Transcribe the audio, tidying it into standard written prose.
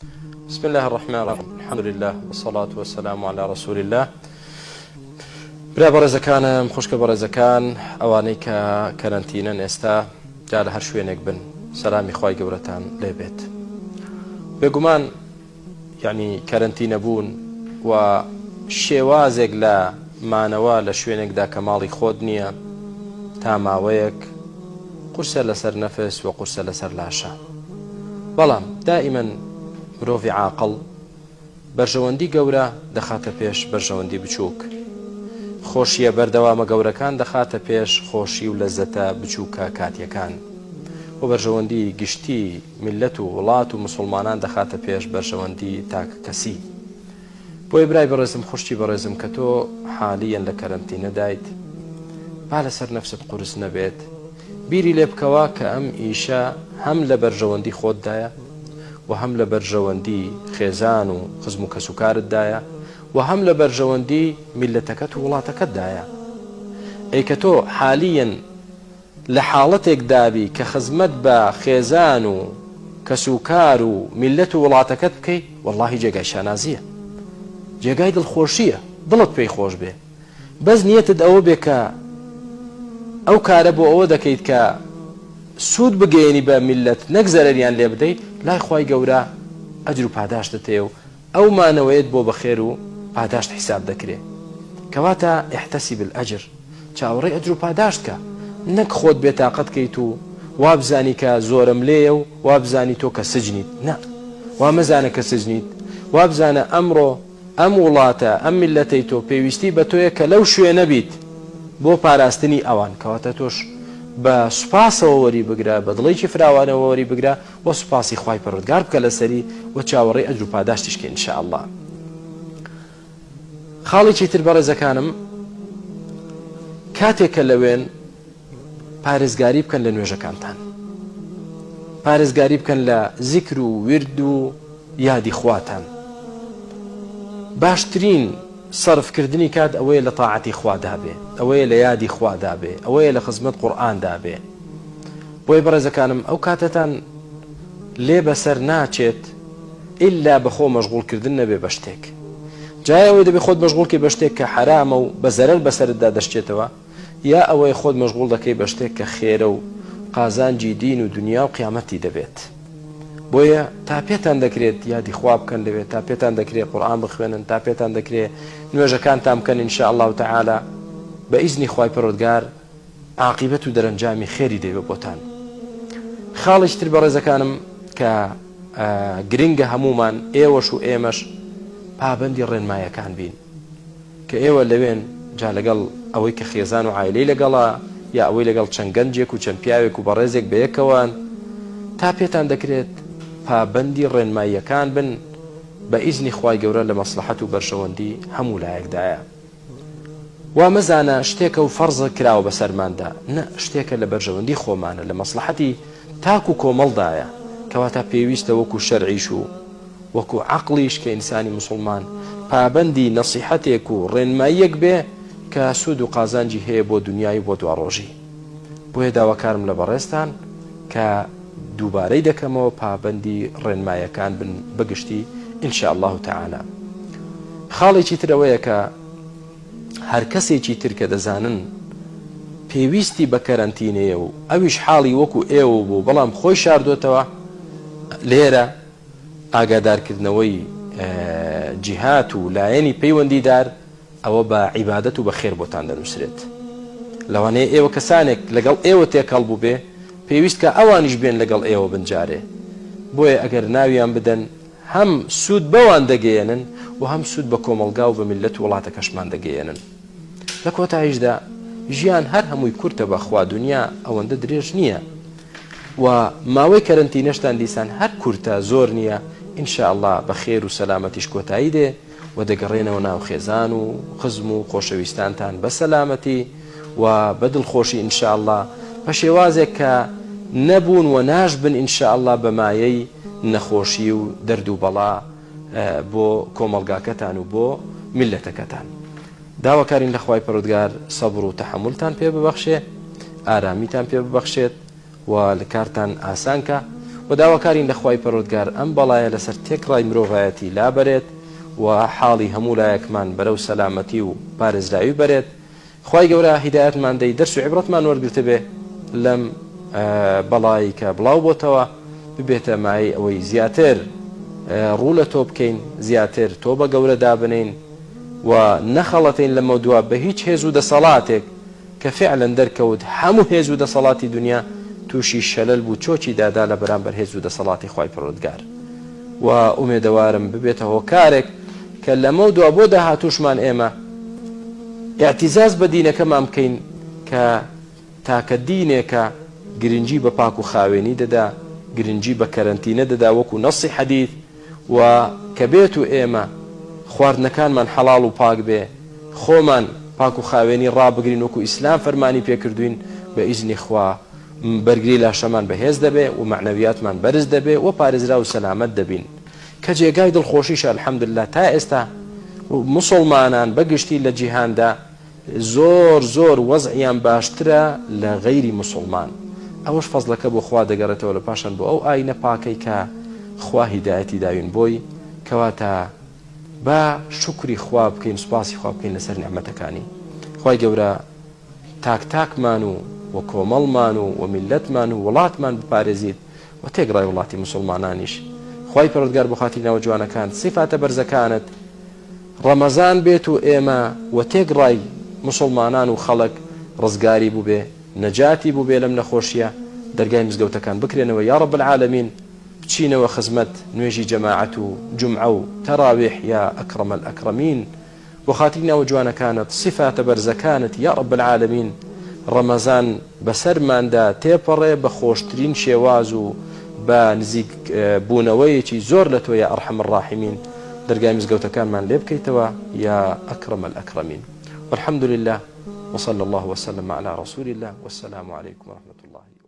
بسم الله الرحمن الرحيم الحمد لله والصلاة والسلام على رسول الله. برا بەڕێزەکانم خوشکە بەڕێزەکان ئەوانەی کە کەرەنتینەن ئێستا جا لە هەر شوێنێک بن سەلامی خوای گەورەتان لێبێت. بێگومان یعنی کەرەنتینە بوون و شێوازێک لە مانەوە لە شوێنێکدا کە ماڵی خۆت نییە تا ماوەیەک قورسە لەسەر نەفس و قورسە لەسەر لاشە. بەڵام دائیمەن مرۆڤی عاقڵ بەرژەوەندی گەورە دەخاتە پێش بەرژەوەندی بچووک، خۆشیە بەردەوامە گەورەکان دەخاتە پێش خۆشی و لەزەتە بچووکە کاتیەکان، و بەرژەوەندی گشتی میلەت و وڵات و مسلمانان دەخاتە پێش بەرژەوەندی تاکە کەسی. بۆی برای بەڕێزم خوشتی بەڕێزم کە تۆ حالیەن لە کەرەنتینە دایت، با لەسەر نەفست قورس نەبێت، بیری لێ بکەوە کە ئەم ئیشە هەم لە بەرژەوەندی خۆتدایە و هەم لە بەرژەوەندی خێزان و خزم و کەسوکارتدایە و هەم لە بەرژەوەندی میلەتەکەت و وڵاتەکەتدایە. ئەی کە تۆ حالیەن لە حاڵەتێک دابی کە خزمەت بە خێزان و کەسوکار و میلەت و وڵاتەکەت بکەیت، وەڵڵاهی جێگای شانازیە، جێگای دڵخۆشیە، دڵت پێی خۆش بێ. بەس نیەتت ئەوە بێ کە ئەو کارە بۆ ئەوە دەکەیت کە سوود بگەێنی بە میلەت نەک زەرەریان لێ بدەیت، لای خوای گەورە ئەجر و پاداشتت هەیە و ئەو مانەوەیت بۆ بەخێر و پاداشت حیساب دەکرێت. کەواتە احتەسیب الئەجر، چاوەڕێی ئەجر و پاداشت کە، نەک خۆت بێتاقەت کەیت و وابزانی کە زۆرم لێیە و وابزانی تۆ کە سجنیت. نا، وامەزانە کە سجنیت، وابزانە ئەمڕۆ ئەم وڵاتە ئەم میلەتەی تۆ پێویستی بە تۆیە کە لەو شوێنە بیت بۆ پاراستنی ئەوان. کەواتە تۆش بە سوپاسەوە وەری بگرە، بە دڵێکی فراوانەوە وەری بگرە و سوپاسی خوای پەروەردگار بکە لەسەری و چاوەڕێی ئەجر و پاداشتیشکە ئینشاءالله. خاڵێکی تر بەڕێزەکانم، کاتێکە لەوێن پارێزگاری بکەن لە نوێژەکانتان، پارێزگاری بکەن لە زیکر و ورد و یادی خواتان. باشترین صرفکردنی کات ئەوەیە لە تاعەتی خوادا بێ، ئەوەیە لە یادی خوادا بێ، ئەوەیە لە خزمەت قورئاندا بێ. بۆی بەڕێزەکانم ئەو کاتەتان لێ بەسەر ناچێت ئیلا بەخۆ مەشغوڵکردن نەبێ بە شتێک. جای ئەوەی دەبێ خۆت مەشغوڵکەی بە شتێک کە حرامە و بە زەرەر بەسەرتدا دەشتێتەوە، یا ئەوەی خۆت مەشغوڵ دەکەی بە شتێک کە خێرە و قازانجی دین و دنیا و قیامەتی دەبێت. بۆیە تا پێتان دەکرێت یادی خوا بکەن لەوێت، تا پێتان دەکرێت قورئان بخوێنن، تا پێتان دەکرێت نوێژەکانتان بکەن ئینشاءالله تعالی، بە ئیزنی خوای پەروەردگار عاقیبەت و دەرەنجامی خێری دەوێت بۆتان. خاڵێکی تر بەڕێزەکانم کە گرنگە هەمومان ئێوەش و ئێمەش پابەندی ڕێنمایەکان بین، کە ئێوە لەوێن جا لەگەڵ ئەوەی کە خێزان و عایلەی لەگەڵە، یا ئەوەی لەگەڵ چەند گەنجێک و چەند پیاوێک و بەڕێزێک بەیەکەوەن، تا پێتان دەکرێت پابەندی ڕێنماییەکان بن بە ئیزنی خوای گەورە لە مەسلحەت و بەرژەوەندی هەموو لایەکدایە. وا مەزانە شتێکە و فەرزە کراوە بەسەرماندا، نە، شتێکە لە بەرژەوەندی خۆمانە، لە مەسلحەتی تاک و کۆمەڵدایە. کەواتە پێویستە وەکو شەرعیش و وەکو عەقڵیش کە ئینسانی مسلمان پابەندی نەسیحەتێک و ڕێنماییەک بێ کە سوود و قازانجی هەیە بۆ دنیای بۆ دواڕۆژی. بۆیە داواکارم لە بەڕێستان کە دووبارەی دەکەمەوە پابەندی ڕێنمایەکان بن بەگشتی ئینشاءالله تعالی. خاڵێکی ترەوەیە کە هەر کەسێکی تر کە دەزانن پێویستی بە کەرەنتینەیە و ئەویش حاڵی وەکو ئێوە بوو بەڵام خۆی شاردوتەوە، لێرە ئاگادارکردنەوەی جیهات و لایەنی پەیوەندیدار ئەوە بە عیبادەت و بە خێر بۆتان دەنووسرێت. لەوانەیە ئێوە کەسانێک لەگەڵ ئێوە تێکەڵ بوو بێ، پێویست کە ئەوانیش بێن لەگەڵ ئێوە بنجارێ. بۆیە ئەگەر ناویان بدەن هەم سوود بەوان دەگەێنن و هەم سوود بە کۆمەلگا و بە میلەت و وڵاتەکەشمان دەگەێنن. لە کۆتاییشدا ژیان هەر هەمووی کورتە بەخوا، دنیا ئەوەندە درێژ نییە و ماوەی کەرەنتینەشتان دیسان هەر کورتە، زۆر نییە. ئینشاءالله بە خێر و سەلامەتیش کۆتایی دێ و دەگەڕێنەوە ناو خێزان و خزم و خۆشەویستانتان بە سەلامەتی و بە دڵخۆشی ئینشاءالله، بە شێوازێک کە نەبوون و ناشبن ئینشاءالله بە مایەی نەخۆشی و دەرد و بەڵا بۆ کۆمەڵگاکەتان و بۆ میلەتەکەتان. داواکارین لە خوای پەروەردگار سەبر و تەحەمولتان پێ ببەخشێ، ئارامیتان پێ ببەخشێت و لە کارتان ئاسانکە و داواکارین لە خوای پەروەردگار ئەم بەڵایە لەسەر تێکڕای مرۆڤایەتی لابەرێت و حاڵی هەموو لایەکمان بەرەو سەلامەتی و پارێزراوی بەرێت. خوای گەورە هیدایەتمان دەی دەرس و عیبرەتمان وەرگرتە بێ لەم بەڵایی کە بڵاو بۆتەوە ببێتە مای ئەوەی زیاتر ڕوو لە تۆ بکەین، زیاتر تۆ بە گەورە دابنین و نەخەڵەتین لەمە دووە بە هیچ هێز و دەسەڵاتێک کە فعلەن دەرکەوت هەموو هێز و دەسەڵاتی دنیا تووشی شەلەل بوو چۆچی دادا لە بەرامبەر هێز و دەسەڵاتی خوای پەروەردگار. و ئومێدەوارم ببێتە هۆکارێک کە لەمە دووە بۆ داهاتووشمان ئێمە ئاعتیزاز بە دینەکەمان بکەین کە تاکە دینێکە گرنگی بە پاک و خاوێنی دەدا، گرنگی بە کەرەنتینە دەدا وەکو نەسی حەدیث، و کە بێت و ئێمە خواردنەکانمان حەڵاڵ و پاک بێ، خۆمان پاک و خاوێنی ڕابگرین وەکو ئیسلام فەرمانی پێکردوین، بە ئیزنی خوا بەرگری لاشەمان بەهێز دەبێ و معنەویاتمان بەرز دەبێ و پارێزرا و سەلامەت دەبین کە جێگای دڵخۆشیشە. الحەمدولله تا ئێستا مسلمانان بەگشتی لە جیهاندا زۆر وەزعیان باشترە لە غەیری مسلمان. ئەوەش فەزلەکە بۆ خوا دەگەڕێتەوە لە پاشان بۆ ئەو ئاینە پاکەی کە خوا هیدایەتی داوین بۆی، کەواتە با شکری خوا بکەین، سوپاسی خوا بکەین لەسەر نعمەتەکانی. خوای گەورە تاک تاکمان و کۆمەڵمان و میلەتمان و وڵاتمان بپارێزیت و تێگڕای وڵاتی مسلمانانیش. خوای پەروەردگار بۆ خاتی ناوە جوانەکان سیفاتە بەرزەکانت ڕەمەزان بێت و ئێمە و تێگڕای مسلمانان و خەڵک ڕزگاری بوو بێ، نەجاتی بوو بێ لەم نەخۆشیە، دەرگای مزگەوتەکان بکرێنەوە یا رب العالمین، بچینەوە خزمەت نوێژی جەماعەت و جومعە و تەراویح یا ئەکرەمە الئەکرەمین. بۆ خاتی ناوە جوانەکانت سیفاتە بەرزەکانت یا رب العالمین ڕەمەزان بەسەرماندا تێپەڕێ بە خۆشترین شێواز و بە نزیک بوونەوەیەکی زۆر لە تۆ یا ئەرحەم الراحیمین. دەرگای مزگەوتەکانمان لێ بکەیتەوە یا ئەکرەمە الئەکرەمین. والحمد لله وصلى الله وسلم على رسول الله والسلام عليكم ورحمة الله.